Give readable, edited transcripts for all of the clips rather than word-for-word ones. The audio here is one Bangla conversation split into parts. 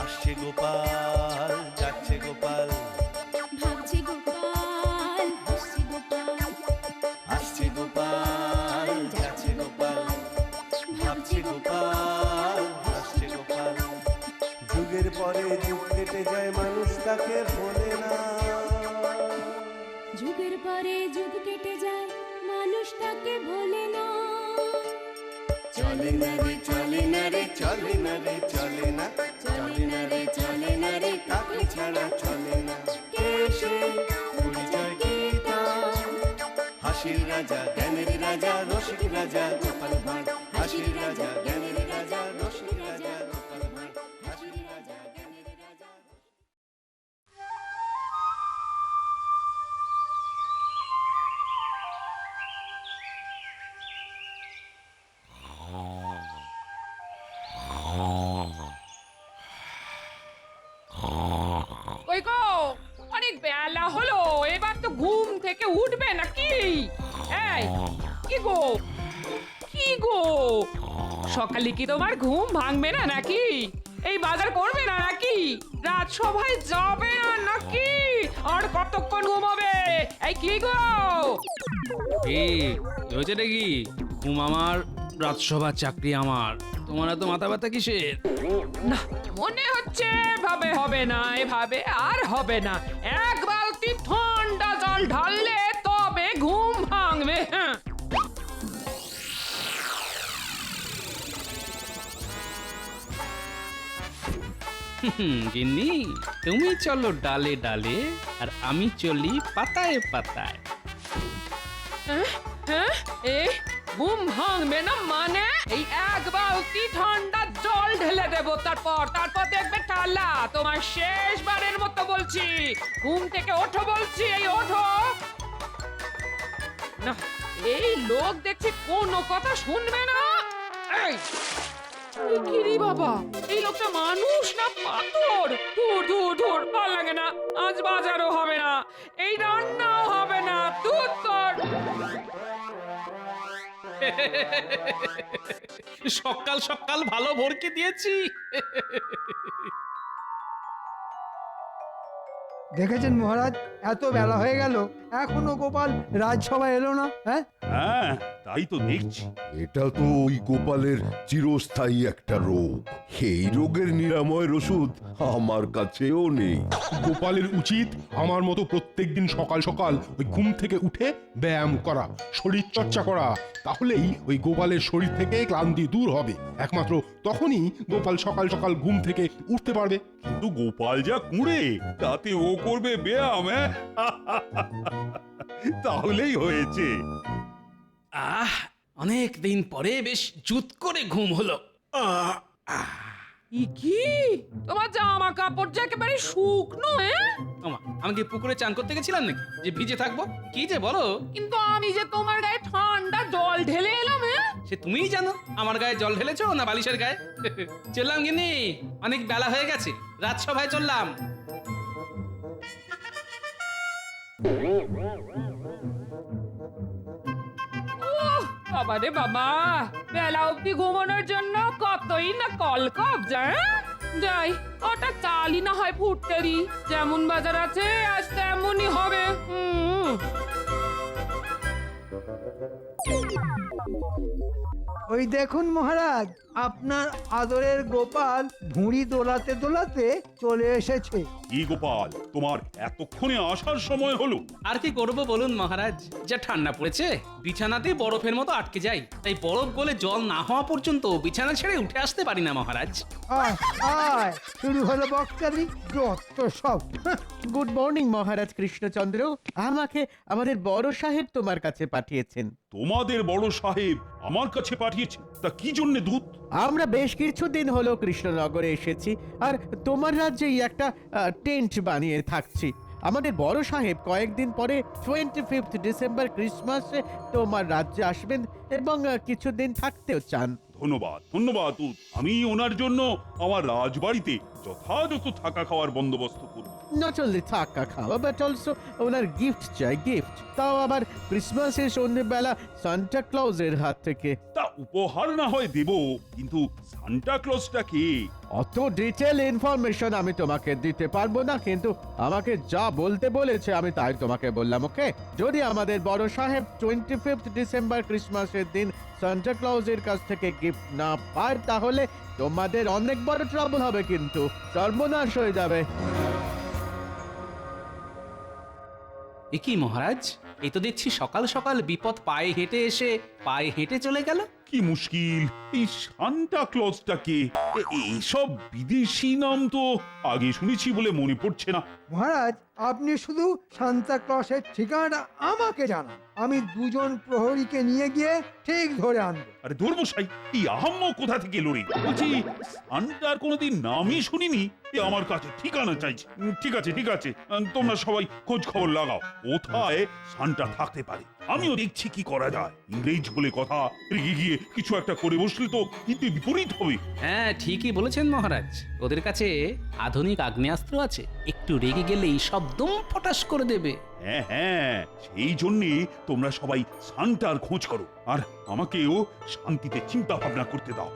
আসছে গোপাল, যাচ্ছে গোপাল, ভাবছে গোপাল, হাসছে গোপাল, আসছে গোপাল, যাচ্ছে গোপাল, ভাবছে গোপাল, হাসছে গোপাল। যুগের পরে যুগ কেটে যায়, মানুষ তাকে ভোলে না। যুগের পরে যুগ কেটে যায়, মানুষ তাকে ভোলে না। চলে না রে, চলে না রে, চলে না রে, চলে না, চলে না রে, চলে না রে, কাকে ছাড়া চলে না। কে সে পরিচয় কি তার? হাসির রাজা, জ্ঞানের রাজা, রসিক রাজা গোপাল ভাঁড়। হাসির রাজা, জ্ঞানের রাজা, রসিক রাজা গোপাল ভাঁড়। হাসির রাজা, জ্ঞানের রাজা। কই গো, অনেক বেলা হলো, এবার তো ঘুম থেকে উঠবে নাকি? এই কি গো, কি গো, সকালে কি তোমার ঘুম ভাঙবে না নাকি? এই বাজার করবে না নাকি? রাজসভায় যাবে না নাকি? আর কতক্ষণ ঘুমাবে? এই কি গো? কি হয়েছে নাকি? ঘুম আমার, রাজসভার চাকরি আমার, তোমার এত মাথা ব্যথা কিসের? না, মনে হচ্ছে এভাবে হবে না, এভাবে আর হবে না। এক বালতি ঠান্ডা জল ঢাললে তবে ঘুম ভাঙবে। হ্যাঁ, গিন্নি, তুমি চলো ডালে ডালে, আর আমি চলি পাতায় পাতায়। হ্যাঁ, এ ঘুম ভাঙবে না মানে? এই এক বালতি ঠান্ডা জল ঢেলে দেবো, তারপর দেখবে টালা। তোমার শেষবারের মতো বলছি, ঘুম থেকে ওঠো বলছি, এই ওঠো। না, এই লোক দেখছি কোনো কথা শুনবে না। এই এই কি রে বাবা, এই লোকটা মানুষ না পাথর? ধুর ধুর ধুর, ভাল লাগে না। আজ বাজারও হবে না, এই রান্নাও হবে না। ধুর তোর। সকাল সকাল ভালো ভরকে দিয়েছি। দেখেছেন মহারাজ, এত বেলা হয়ে গেল এখনো গোপাল রাজসভায় এলো না। হ্যাঁ, হ্যাঁ, তাই তো দেখছি। এটা তো ওই গোপালের চিরস্থায়ী একটা রোগ। এই রোগের নিরাময়ের ওষুধ আমার কাছেও নেই। গোপালের উচিত আমার মতো প্রত্যেকদিন সকাল সকাল ওই ঘুম থেকে উঠে ব্যায়াম করা, শরীর চর্চা করা। তাহলেই ওই গোপালের শরীর থেকে ক্লান্তি দূর হবে। একমাত্র তখনই গোপাল সকাল সকাল ঘুম থেকে উঠতে পারবে। কিন্তু গোপাল যা কুঁড়ে, তাতে ও করবে ব্যায়াম? তাহলেই হয়েছে। আহ, অনেক দিন পরে বেশ জুত করে ঘুম হলো। আহ, আহ। কি তোমার জামা কাপড় যে একেবারে শুকনো? ওমা, আমি কি পুকুরে চান করতে গেছিলাম নাকি যে ভিজে থাকবো? কি যে বলো! কিন্তু আমি যে তোমার গায়ে ঠান্ডা জল ঢেলে এলাম। সে তুমিই জানো আমার গায়ে জল ঢেলেছো না বালিশের গায়ে। চললাম গিন্নি, অনেক বেলা হয়ে গেছে, রাজসভায় চললাম। বাবা রে বাবা, বেলা অব্দি ঘুমানোর জন্য কতই না কলকব যায়। যাই, ওটা চালই না হয় ফুটতে দি। যেমন বাজার আছে আজ তেমনই হবে। ওই দেখুন মহারাজ, আপনার আদরের গোপাল ভুঁড়ি দোলাতে দোলাতে চলে এসেছে। কি গোপাল, তোমার এতক্ষণে আসার সময় হলো? আর কি করব বলুন মহারাজ, যা ঠান্ডা পড়েছে, বিছানাতেই বরফের মতো আটকে যাই। তাই বরফ গলে জল না হওয়া পর্যন্ত বিছানা ছেড়ে উঠে আসতে পারি না মহারাজ। আয় আয়, শুরু হলো বকচালি, যত সব। গুড মর্নিং মহারাজ কৃষ্ণচন্দ্র। আমাকে আমাদের বড় সাহেব তোমার কাছে পাঠিয়েছেন। তোমাদের বড় সাহেব আমার কাছে পাঠিয়েছে? তা কি জন্য দূত? আমরা বেশ কিছুদিন হলো কৃষ্ণনগরে এসেছি, আর তোমার রাজ্যেই একটা টেন্ট বানিয়ে থাকছি। আমাদের বড় সাহেব কয়েকদিন পরে 25 ডিসেম্বর ক্রিসমাসে তোমার রাজ্যে আসবেন এবং কিছুদিন থাকতেও চান। ধন্যবাদ ধন্যবাদ দূত। আমি ওনার জন্য আমার রাজবাড়িতে যথাযথ থাকা খাওয়ার বন্দোবস্ত করব। নট অনলি থাকা খাওয়া, বাট অলসো ওনার গিফট চাই, গিফট। তাও আবার ক্রিসমাসের সন্ধ্যেবেলা সান্টা ক্লজের হাত থেকে। তা উপহার না হয় দেব, কিন্তু সান্টা ক্লজটা কে? অত ডিটেল ইনফরমেশন আমি তোমাকে দিতে পারবো না, কিন্তু আমাকে যা বলতে বলেছে আমি তাই তোমাকে বললাম। ওকে, যদি আমাদের বড় সাহেব 25 ডিসেম্বর ক্রিসমাসের দিন সান্টা ক্লজের কাছ থেকে গিফট না পায়, তাহলে তোমাদের অনেক বড় ট্রাবল হবে, কিন্তু সর্বনাশ হয়ে যাবে। এ কি মহারাজ, এই তো দেখছি সকাল সকাল বিপদ পায়ে হেঁটে এসে পায়ে হেঁটে চলে গেল। কি মুশকিল, এই সান্টা ক্লজটা কে? এইসব বিদেশি নাম তো আগে শুনেছি বলে মনে পড়ছে না। মহারাজ, আপনি শুধু সান্তা ক্লসের ঠিকানাটা আমাকে জানান, আমি দুজন প্রহরীকে নিয়ে গিয়ে ঠিক ধরে আনবো। আরে ধর্মশাই, এই আহাম্ম কোথা থেকে লড়ি? বলছি সান্টার কোনোদিন নামই শুনিনি, এ আমার কাছে ঠিকানা চাইছে। ঠিক আছে ঠিক আছে, তোমরা সবাই খোঁজ খবর লাগাও, কোথায় সান্টা থাকতে পারে। আমিও দেখছি কি করা যায়। ইংরেজ বলে কথা, রেগে গিয়ে কিছু একটা করে বসলে তো হিতে বিপরীত হবে। হ্যাঁ ঠিকই বলেছেন মহারাজ, ওদের কাছে আধুনিক আগ্নেয়াস্ত্র আছে, একটু রেগে গেলেই সব দম ফটাস করে দেবে। হ্যাঁ হ্যাঁ, সেই জন্যে তোমরা সবাই সান্টার খোঁজ করো, আর আমাকেও শান্তিতে চিন্তা ভাবনা করতে দাও।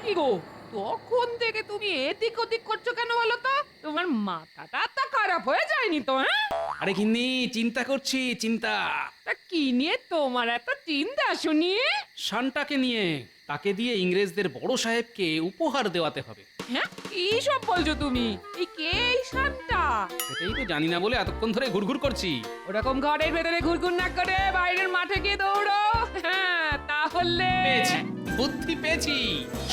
কি গো, তখন থেকে তুমি এদিক ওদিক করছো কেন বলো তো? তোমার মাথাটা তা খারাপ হয়ে যায়নি তো? হ্যাঁ, আরে গিন্নি, চিন্তা করছি চিন্তা। তা কি নিয়ে তোমার এত চিন্তা শুনি? সান্টাকে নিয়ে, তাকে দিয়ে ইংরেজদের বড় সাহেবকে উপহার দেওয়াতে হবে। হ্যাঁ, কি সব বলছো তুমি? এই কে এই সান্টা? সেটাই তো জানি না বলে এতক্ষণ ধরে ঘুরঘুর করছি। ওরকম ঘরের ভেতরে ঘুরঘুর না করে বাইরের মাঠে গিয়ে দৌড়ো। হ্যাঁ, তাহলে পেয়েছি, বুদ্ধি পেয়েছি।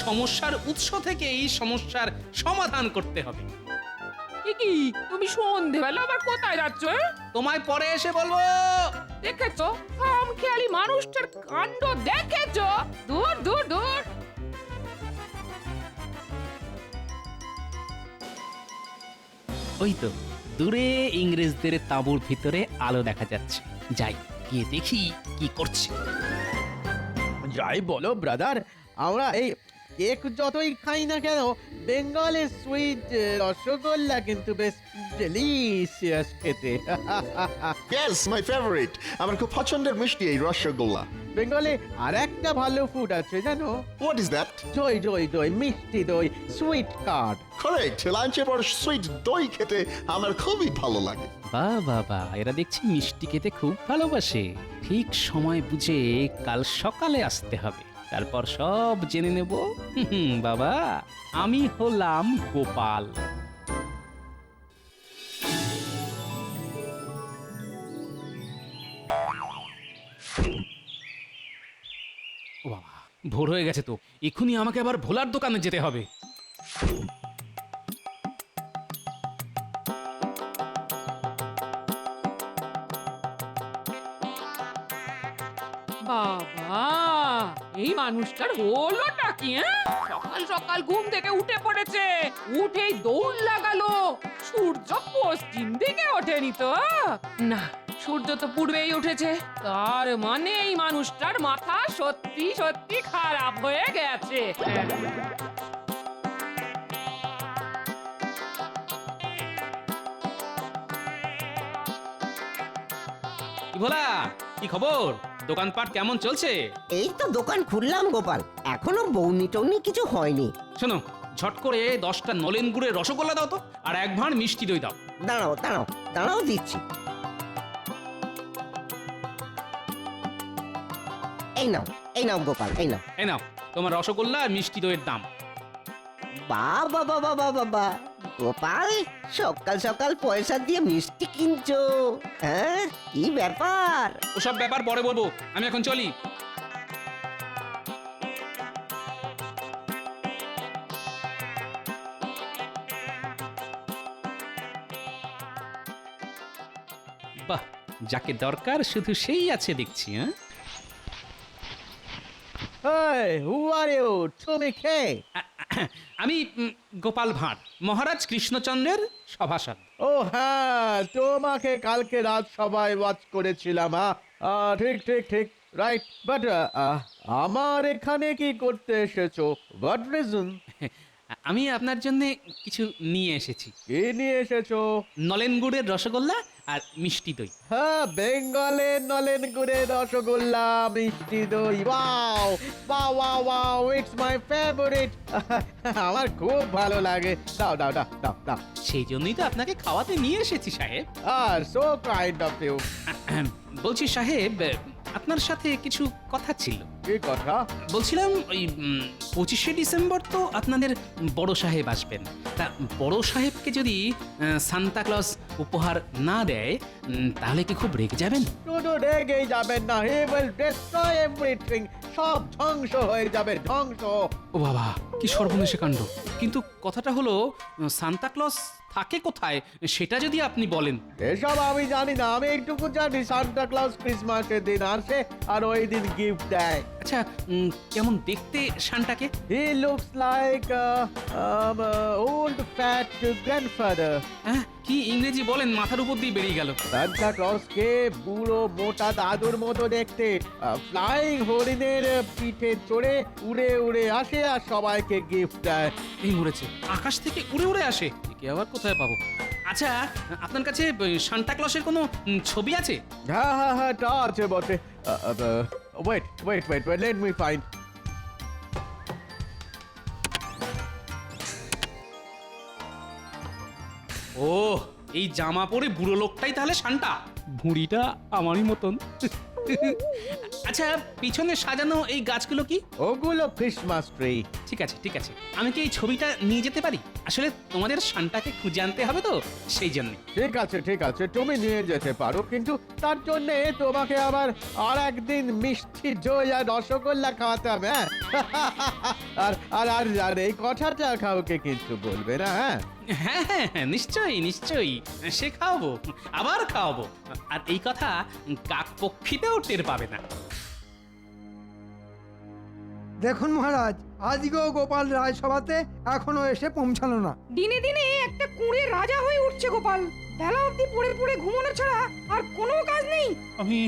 সমস্যার উৎস থেকে এই সমস্যার সমাধান করতে হবে। এ কি, তুমি সন্ধেবেলা আবার কোথায় যাচ্ছ? তোমায় পরে এসে বলবো। দেখেছো, কাম খেয়ালি মানুষটার কাণ্ড দেখেছো? দূর দূর দূর। ওই তো দূরে ইংরেজদের তাঁবুর ভিতরে আলো দেখা যাচ্ছে, যাই গিয়ে দেখি কি করছে। যাই বলো ব্রাদার, আমরা এই কেক যতই খাই না কেন, বেঙ্গলের সুইট রসগোল্লা কিন্তু বেশ ডেলিশিয়াস খেতে। Yes, my favourite. আমার খুব পছন্দের মিষ্টি এই রসগোল্লা। বেঙ্গলে আর একটা ভালো ফুড আছে জানো? What is that? দই দই দই, মিষ্টি দই, সুইট কার্ড। কারেক্ট, লাঞ্চের পর সুইট দই খেতে আমার খুবই ভালো লাগে। বাহ বাবা, এরা দেখছি মিষ্টি খেতে খুব ভালোবাসে। ঠিক সময় বুঝে কাল সকালে আসতে হবে, তারপর সব জেনে নেব। বাবা, আমি হলাম গোপাল। ও বাবা, ভোর হয়ে গেছে তো, এক্ষুনি আমাকে আবার ভোলার দোকানে যেতে হবে। বাবা, এই মানুষটার হলোটা কি? সকাল সকাল ঘুম থেকে উঠে পড়েছে, উঠেই দৌড় লাগালো। সূর্য পশ্চিম দিকে ওঠেনি তো? না, সূর্য তো পূর্বেই উঠেছে, তার মানে এই মানুষটার মাথা সত্যি সত্যি খারাপ হয়ে গেছে। কি ভোলা, কি খবর? দোকানপাট কেমন চলছে? এই তো দোকান খুললাম গোপাল, এখনো বৌনি টৌনি কিছু হয়নি। শোনো, ঝট করে 10টা নলেন গুড়ের রসগোল্লা দাও তো, আর 1 ভাঁড় মিষ্টি দই দাও। দাঁড়াও দাঁড়াও দাঁড়াও, দিচ্ছি। এই নাও এই নাও গোপাল, এই নাও। এই নাও তোমার রসগোল্লা আর মিষ্টি দইয়ের দাম। বাবা বাবা বাবা বাবা, গোপাল সকাল সকাল পয়সা দিয়ে মিষ্টি কিনছো? হ্যাঁ, কি ব্যাপার? ওসব ব্যাপার পরে বলবো, আমি এখন চলি। বাহ, যাকে দরকার শুধু সেই আছে দেখছি। হ্যাঁ, Hey, who are you? তুমি কে? আমি গোপাল ভাঁড়, মহারাজ কৃষ্ণচন্দ্রের সভাসদ। ও হ্যাঁ, তোমাকে কালকে রাত সবাই ওয়াচ করেছিলাম। ঠিক ঠিক ঠিক, রাইট বাট আমার এখানে কি করতে এসেছো? What reason? আমি আপনার জন্য কিছু নিয়ে এসেছি। কি নিয়ে এসেছো? নলেন গুড়ের রসগোল্লা আর মিষ্টি দই। হ্যাঁ, বেঙ্গলের নলেন গুড়ের রসগোল্লা, মিষ্টি দই। Wow wow wow wow, it's my favourite. আমার খুব ভালো লাগে। দাও দাও দাও দাও দাও। সেই জন্যই তো আপনাকে খাওয়াতে নিয়ে এসেছি সাহেব। আর সো কাইন্ড অফ ইউ। বলছি সাহেব, আপনার সাথে কিছু কথা ছিল। কি কথা? বলছিলাম ওই 25শে ডিসেম্বর তো আপনাদের বড় সাহেব আসবেন। তা বড় সাহেবকে যদি সান্তা ক্লজ উপহার না দেয়, তাহলে কি খুব রেগে যাবেন? শুধু রেগেই যাবেন না, হি উইল ডিস্ট্রয় এভরিথিং। সব ধ্বংস হয়ে যাবে, ধ্বংস। ও বাবা, কি সর্বনেশে কাণ্ড! কিন্তু কথাটা হলো, সান্তা ক্লজ থাকে কোথায় সেটা যদি আপনি বলেন। এসব আমি জানি না, আমি এইটুকু জানি সান্টা ক্লজ ক্রিসমাসের দিন আসে আর ওই দিন গিফট দেয়। আচ্ছা, কেমন দেখতে সান্টাকে? He looks like old fat grandfather. হ্যাঁ, কি ইংরেজি বলেন, মাথার উপর দিয়ে বেরিয়ে গেল। সান্টা ক্লজকে বুড়ো মোটা দাদুর মতো দেখতে। ফ্লাইং হরিণের পিঠে চড়ে উড়ে উড়ে আসে আর সবাইকে গিফট দেয়। এই মরেছে, আকাশ থেকে উড়ে উড়ে আসে। একে আবার কোথায় পাবো? আচ্ছা, আপনার কাছে সান্টা ক্লজের কোনো ছবি আছে? হ্যাঁ হ্যাঁ হ্যাঁ, তা আছে বটে। Wait wait wait wait, let me find. ও, এই জামা পরে বুড়ো লোকটাই তাহলে সান্টা? ভুঁড়িটা আমারই মতন। আচ্ছা, পিছনে সাজানো এই গাছগুলো কি? ওগুলো ক্রিসমাস ট্রি। ঠিক আছে ঠিক আছে, আমি কি এই ছবিটা নিয়ে যেতে পারি? আসলে তোমাদের সান্টাকে খুঁজে আনতে হবে তো, সেই জন্য। ঠিক আছে ঠিক আছে, তুমি নিয়ে যেতে পারো, কিন্তু তার জন্য তোমাকে আবার আর একদিন মিষ্টি দই আর রসগোল্লা খাওয়াতে হবে। হ্যাঁ? আর আর আর আর এই কথাটা কাউকে কিছু বলবে না। হ্যাঁ হ্যাঁ হ্যাঁ হ্যাঁ, নিশ্চয়ই নিশ্চয়ই, সে খাওয়াবো, আবার খাওয়াবো। আর এই কথা কাক পক্ষীতেও টের পাবে না। দেখুন মহারাজ, আজকেও গোপাল রাজসভাতে এখনো এসে পৌঁছালো না। দিনে দিনে একটা কুঁড়ে রাজা হয়ে উঠছে গোপাল। বেলা অবধি পড়ে পড়ে ঘুমানো ছাড়া আর কোনো কাজ নেই। আমি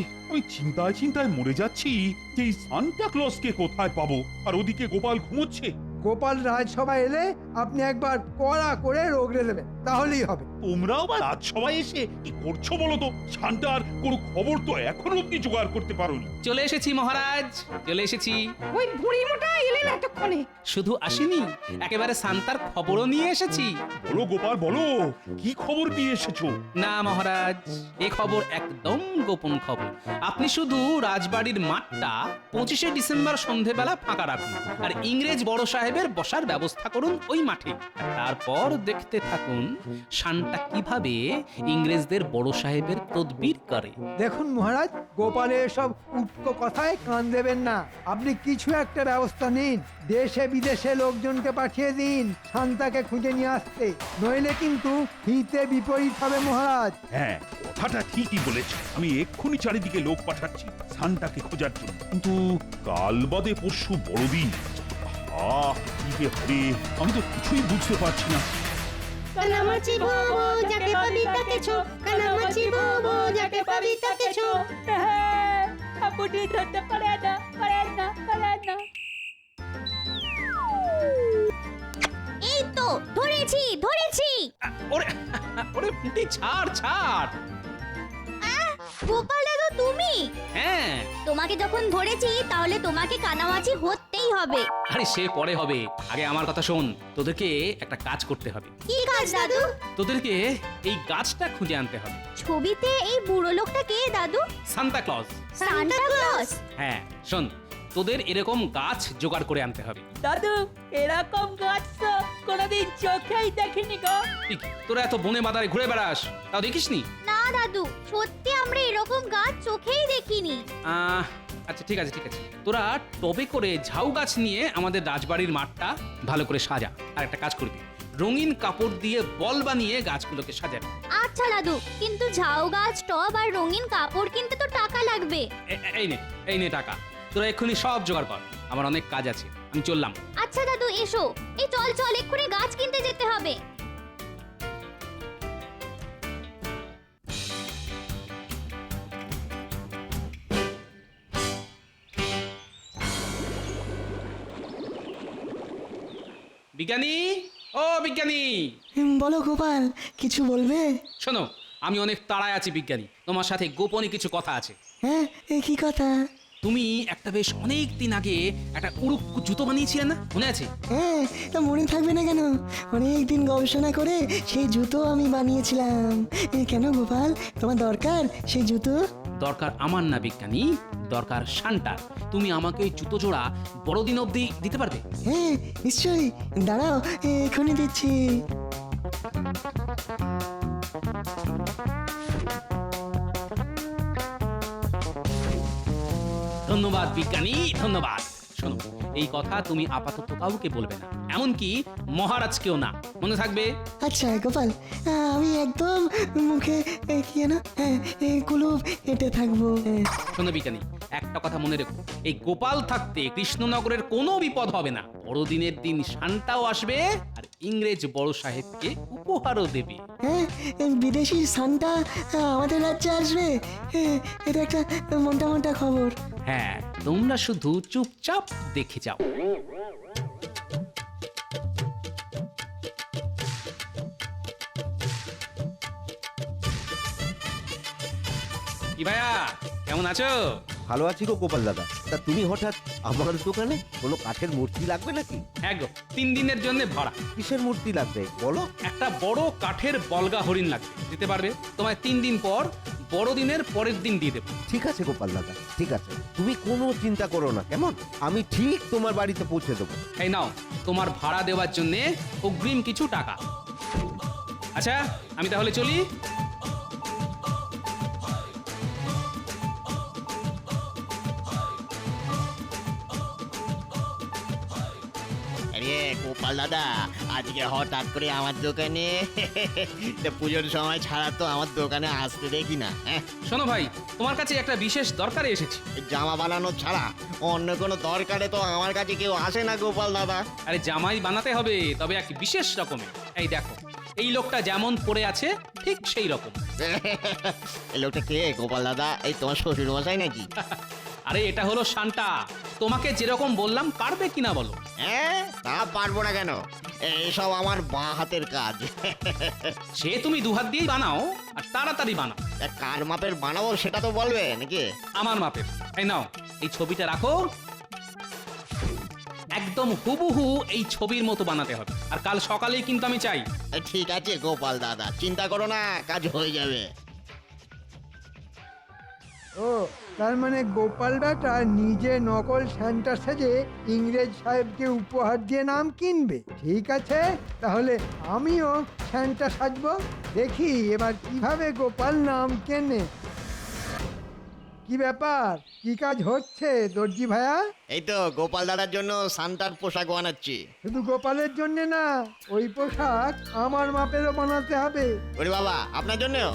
চিন্তায় চিন্তায় মরে যাচ্ছি যে এই সান্টা ক্লজকে কোথায় পাবো, আর ওদিকে গোপাল ঘুমোচ্ছে। গোপাল রাজসভায় এলে আপনি একবার কড়া করে রোগড়ে দেবেন, তাহলেই হবে। তোমরাও বা রাজসভায় এসে কি করছো বলো তো? সান্টার কোনো খবর তো এখনো অব্দি জোগাড় করতে পারোনি। চলে এসেছি মহারাজ, চলে এসেছি। ওই বুড়ি মোটা এলেন এতক্ষণে। শুধু আসিনি, একেবারে সান্তার খবরও নিয়ে এসেছি। বলো গোপাল বলো, কি খবর নিয়ে এসেছো? না মহারাজ, এ খবর একদম গোপন খবর। আপনি শুধু রাজবাড়ির মাঠটা 25শে ডিসেম্বর সন্ধেবেলা ফাঁকা রাখুন, আর ইংরেজ বড় সাহেবের বসার ব্যবস্থা করুন ওই মাঠে। আর তারপর দেখতে থাকুন সান্টা কিভাবে ইংরেজদের বড় সাহেবের তদবির করে। দেখুন মহারাজ, গোপালের সব উটকো কথায় কান দেবেন না। আপনি কিছু একটা ব্যবস্থা নিন, দেশে বিদেশে লোকজনকে পাঠিয়ে দিন শান্তাকে খুঁজে নিয়ে আসতে, নইলে কিন্তু হিতে বিপরীত হবে মহারাজ। হ্যাঁ, কথাটা ঠিকই বলেছ। আমি এক্ষুনি চারিদিকে লোক পাঠাচ্ছি সান্টাকে খোঁজার জন্য। কিন্তু কাল বাদে পরশু বড়দিন। কি যে হবে আমি তো কিছুই বুঝতে পারছি না। কানামাছি ভোবো যাকে পাবি তাকে ছো, কানামাছি ভোবো যাকে পাবি তাকে ছো। আপনি ধরতে পারে না, পারে না, পারে না। এই তো ধরেছি ধরেছি। ওরে ওরে পুঁটি, ছাড় ছাড়। গোপাল দাদু তুমি? হ্যাঁ, তোমাকে যখন ধরেছি তাহলে তোমাকে কানামাছি হতেই হবে। আরে সে পরে হবে, আগে আমার কথা শোন। তোদেরকে একটা কাজ করতে হবে। কি কাজ দাদু? তোদেরকে এই গাছটা খুঁজে আনতে হবে। ছবিতে এই বুড়ো লোকটা কে দাদু? Santa Claus. Santa Claus? হ্যাঁ শোন, তোদের এরকম গাছ জোগাড় করে আনতে হবে। দাদু, এরকম গাছ তো কোনোদিন চোখেই দেখিনি গো। তোরা এত বনে বাজারে ঘুরে বেড়াস, তাও দেখিসনি? না দাদু, সত্যি আমরা এরকম গাছ চোখেই দেখিনি। আচ্ছা ঠিক আছে ঠিক আছে, তোরা টবে করে ঝাউ গাছ নিয়ে আমাদের রাজবাড়ির মাঠটা ভালো করে সাজা। আর একটা কাজ করবি, রঙিন কাপড় দিয়ে বল বানিয়ে গাছগুলোকে সাজাবি। আচ্ছা দাদু, কিন্তু ঝাউ গাছ, টব আর রঙিন কাপড় কিনতে তো টাকা লাগবে। এই নে টাকা, তোরা এক্ষুনি সব জোগাড় কর, আমার অনেক কাজ আছে, আমি চললাম। আচ্ছা দাদু এসো, এই চল চল এক্ষুনি গাছ কিনতে যেতে হবে। বিজ্ঞানী, ও বিজ্ঞানী, বলো গোপাল, কিছু বলবে? শোনো, আমি অনেক তাড়ায় আছি বিজ্ঞানী, তোমার সাথে গোপনে কিছু কথা আছে। হ্যাঁ, কি কথা? তুমি একটা বেশ অনেক দিন আগে একটা উড়ুক্কু জুতো বানিয়েছিলে না, মনে আছে? হ্যাঁ, তা মনে থাকবে না কেন? অনেক দিন গবেষণা করে সেই জুতো আমি বানিয়েছিলাম। কেন গোপাল, তোমার দরকার সেই জুতো? দরকার আমার না বিজ্ঞানী, দরকার শান্তার। তুমি আমাকে ওই জুতো জোড়া বড়দিন অবধি দিতে পারবে? হ্যাঁ নিশ্চয়ই, দাঁড়াও এখনই দিচ্ছি। ধন্যবাদ বিজ্ঞানী, ধন্যবাদ। শোনো, এই কথা তুমি আপাতত কাউকে বলবে না, এমনকি মহারাজকেও না, মনে থাকবে? আচ্ছা গোপাল, আমি একদম মুখে কি যেন কুলুপ এঁটে থাকবো। শোনো বিজ্ঞানী, একটা কথা মনে রেখো, এই গোপাল থাকতে কৃষ্ণনগরের কোনো বিপদ হবে না। বড়দিনের দিন শান্তাও আসবে আর ইংরেজ বড় সাহেবকে উপহারও দেবে। হ্যাঁ, বিদেশি সান্টা আমাদের রাজ্যে আসবে, এটা একটা মোটা মোটা খবর। হ্যাঁ, তোমরা শুধু চুপচাপ দেখে যাও। কি ভাইয়া, কেমন আছো? ভালো আছি গো গোপাল দাদা। তা তুমি হঠাৎ আমার দোকানে? কোনো কাঠের মূর্তি লাগবে নাকি? হ্যাঁ গো, 3 দিনের জন্য ভাড়া। কিসের মূর্তি লাগবে বলো? একটা বড় কাঠের বলগা হরিণ লাগবে, দিতে পারবে? তোমায় 3 দিন পর, বড়দিনের পরের দিন দিয়ে দেবো। ঠিক আছে গোপাল দাদা, ঠিক আছে, তুমি কোনো চিন্তা করো না, কেমন? আমি ঠিক তোমার বাড়িতে পৌঁছে দেবো। এই নাও তোমার ভাড়া দেওয়ার জন্য অগ্রিম কিছু টাকা। আচ্ছা, আমি তাহলে চলি। আরে গোপাল দাদা, আজকে হঠাৎ করে আমার দোকানে পুজোর সময় ছাড়া তো আমার দোকানে আসতে দেখি না। শোনো ভাই, তোমার কাছে একটা বিশেষ দরকারে এসেছি। জামা বানানো ছাড়া অন্য কোনো দরকারে তো আমার কাছে কেউ আসে না গোপাল দাদা। আরে জামাই বানাতে হবে, তবে এক বিশেষ রকমের। এই দেখো, এই লোকটা যেমন পড়ে আছে ঠিক সেই রকম। এই লোকটা কে গোপাল দাদা? এই তোমার শ্বশুর মশাই নাকি? আরে এটা হলো শান্তা। তোমাকে যেরকম বললাম, পারবে কিনা বলো? হ্যাঁ, তা পারবো না কেন, এইসব আমার বাঁ হাতের কাজ। সে তুমি 2 হাত দিয়েই বানাও, আর তাড়াতাড়ি বানাও। কার মাপের বানাবো সেটা তো বলবে নাকি? আমার মাপের। এই নাও, এই ছবিটা রাখো। একদম হুবহু এই ছবির মতো বানাতে হবে, আর কাল সকালেই কিন্তু আমি চাই। ঠিক আছে গোপাল দাদা, চিন্তা করো না, কাজ হয়ে যাবে। ও, তার মানে গোপাল বেটা নিজে নকল সান্টা সেজে ইংরেজ সাহেবকে উপহার দিয়ে নাম কিনবে। ঠিক আছে, তাহলে আমিও সান্টা সাজবো। দেখি এবার কিভাবে গোপাল নাম কেনে। কি ব্যাপার, কি কাজ হচ্ছে দর্জি ভাইয়া? এই তো গোপাল দাদার জন্য সান্তার পোশাক বানাচ্ছি। শুধু গোপালের জন্য না, ওই পোশাক আমার মাপেরও বানাতে হবে। ওরে বাবা, আপনার জন্যও?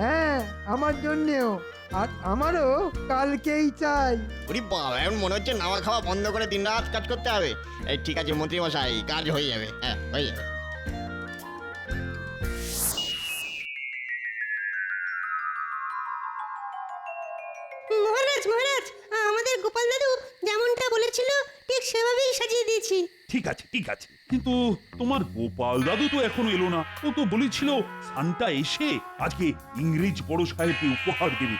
হ্যাঁ, আমার জন্যেও, আর আমারও কালকেই চাই। ওরে বাবা, এখন মনে হচ্ছে নাওয়া খাওয়া বন্ধ করে দিনরাত কাজ করতে হবে। এই ঠিক আছে মন্ত্রী মশাই, কাজ হয়ে যাবে। হ্যাঁ, হয়ে যাবে। মহারাজ মহারাজ, আমাদের গোপাল দাদু যেমনটা বলেছিল ঠিক সেভাবেই সাজিয়ে দিয়েছি। ঠিক আছে, ঠিক আছে, কিন্তু তোমার গোপাল দাদু তো এখনো এলো না। ও তো বলেছিল সান্টা এসে আজকে ইংরেজ বড় সাহেবকে উপহার দেবে।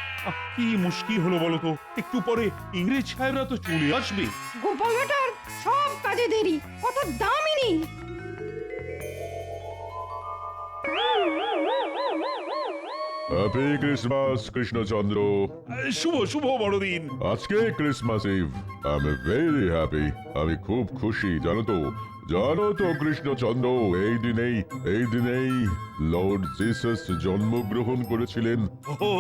কি মুশকিল হলো বলো তো, একটু পরে ইংরেজ সাহেবরা তো চলে আসবে। গোপাল বেটার সব কাজে দেরি, কত দামই নেই। Happy Christmas Krishnachandra. শুভ শুভ বড়দিন। আজকে Christmas Eve. I am very happy. আমি খুব খুশি, জানো তো কৃষ্ণচন্দ্র, এই দিনেই লর্ড জিসাস জন্মগ্রহণ করেছিলেন। ও,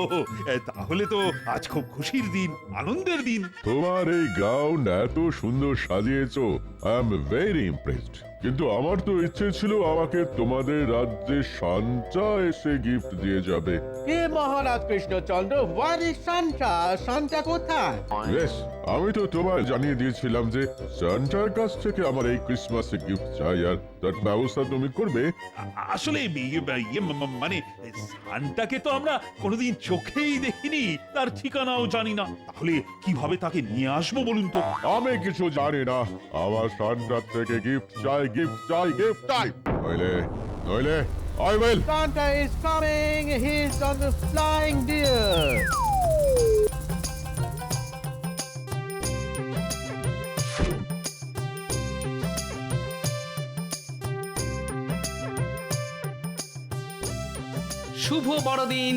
তাহলে তো আজ খুব খুশির দিন, আনন্দের দিন। তোমার এই গাউন এত সুন্দর সাজিয়েছো, আই এম ভেরি ইমপ্রেসড। কিন্তু আমার তো ইচ্ছে ছিল আমাকে তোমাদের রাজ্যে সান্টা এসে গিফট দিয়ে যাবে। কে Maharaj Krishnachandra? What is Santa? Santa কোথায়? বেশ, আমি তো তোমায় জানিয়ে দিয়েছিলাম যে সান্টার কাছ থেকে আমার এই ক্রিসমাসে গিফট চাই, আর তার ব্যবস্থা তুমি করবে। আসলে মানে সান্টাকে তো আমরা কোনোদিন চোখেই দেখিনি, তার ঠিকানাও জানি না, তাহলে কিভাবে তাকে নিয়ে আসবো বলুন তো? আমি কিছু জানি না, আমার সান্টার থেকে গিফট চাই, গিফট চাই, গিফট চাই। নইলে নইলে I will. Santa is coming. He's on the flying deer. শুভ বড়দিন,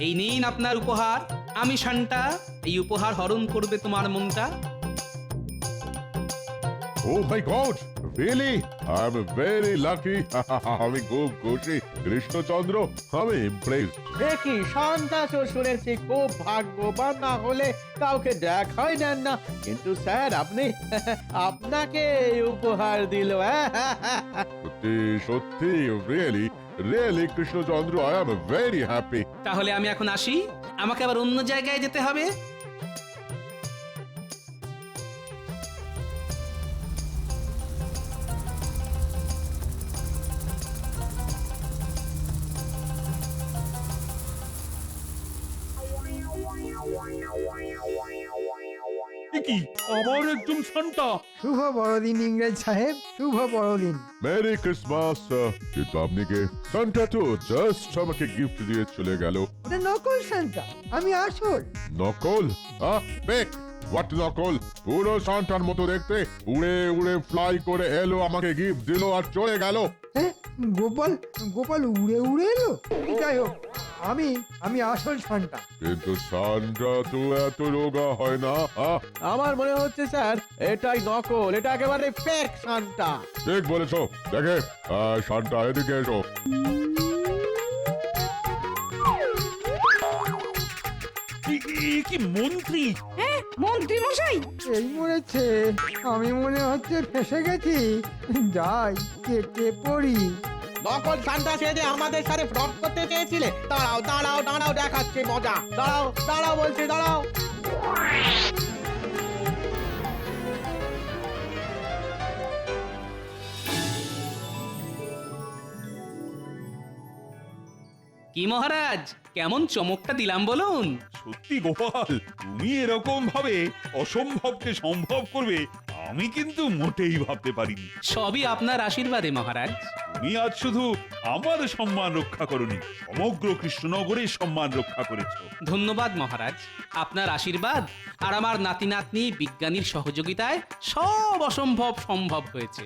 এই নিন আপনার উপহার। আমি সান্টা, এই উপহার হরণ করবে তোমার মনটা। Oh my God! Really? I'm very lucky. আমি খুব খুশি কৃষ্ণচন্দ্র, আমি ইমপ্রেসড। দেখি সান্টা তো শুনেছি খুব ভাগ্যবান, না হলে কাউকে দেখাই দেন না। কিন্তু স্যার আপনি আপনাকে এই উপহার দিল। সত্যি সত্যি, really really Krishnachandra, I am very happy. তাহলে আমি এখন আসি, আমাকে আবার অন্য জায়গায় যেতে হবে। কি আবার একজন সান্টা? শুভ বড়দিন ইংরেজ সাহেব, শুভ বড়দিন। Merry Christmas. কিন্তু আপনি কে? সান্টা তো জাস্ট আমাকে গিফট দিয়ে চলে গেল। ওটা নকল সান্টা, আমি আসল। নকল? বেক হোয়াট নকল? পুরো সান্টার মতো দেখতে, উড়ে উড়ে ফ্লাই করে এলো, আমাকে গিফট দিল আর চলে গেল। হ্যাঁ, গোপাল গোপাল উড়ে উড়ে এলো। যাই হোক, আমি আসল সান্টা। কিন্তু সান্টা তো এত রোগা হয় না। আমার মনে হচ্ছে স্যার এটাই নকল, এটা একেবারে ফেক সান্টা। ঠিক বলেছো। দেখে সান্টা, এদিকে এসো। কি মন্ত্রী? হ্যাঁ, মন্ত্রী মশাই। এই মরেছে, আমি মনে হচ্ছে ফেসে গেছি। যাই, কেটে পড়ি। নকল সান্টা সেজে আমাদের সাথে ফ্রড করতে চেয়েছিলে? দাঁড়াও দাঁড়াও দাঁড়াও, দেখাচ্ছে মজা। দাঁড়াও দাঁড়াও বলছি, দাঁড়াও। কি মহারাজ, কেমন চমকটা দিলাম বলুন? সত্যি গোপাল, তুমি এরকম ভাবে অসম্ভবকে সম্ভব করবে আমি কিন্তু মোটেই ভাবতে পারিনি। সবই আপনার আশীর্বাদে মহারাজ। তুমি আজ শুধু আমার সম্মান রক্ষা করনি, সমগ্র কৃষ্ণনগরের সম্মান রক্ষা করেছো। ধন্যবাদ মহারাজ, আপনার আশীর্বাদ আর আমার নাতি নাতনি বিজ্ঞানীর সহযোগিতায় সব অসম্ভব সম্ভব হয়েছে।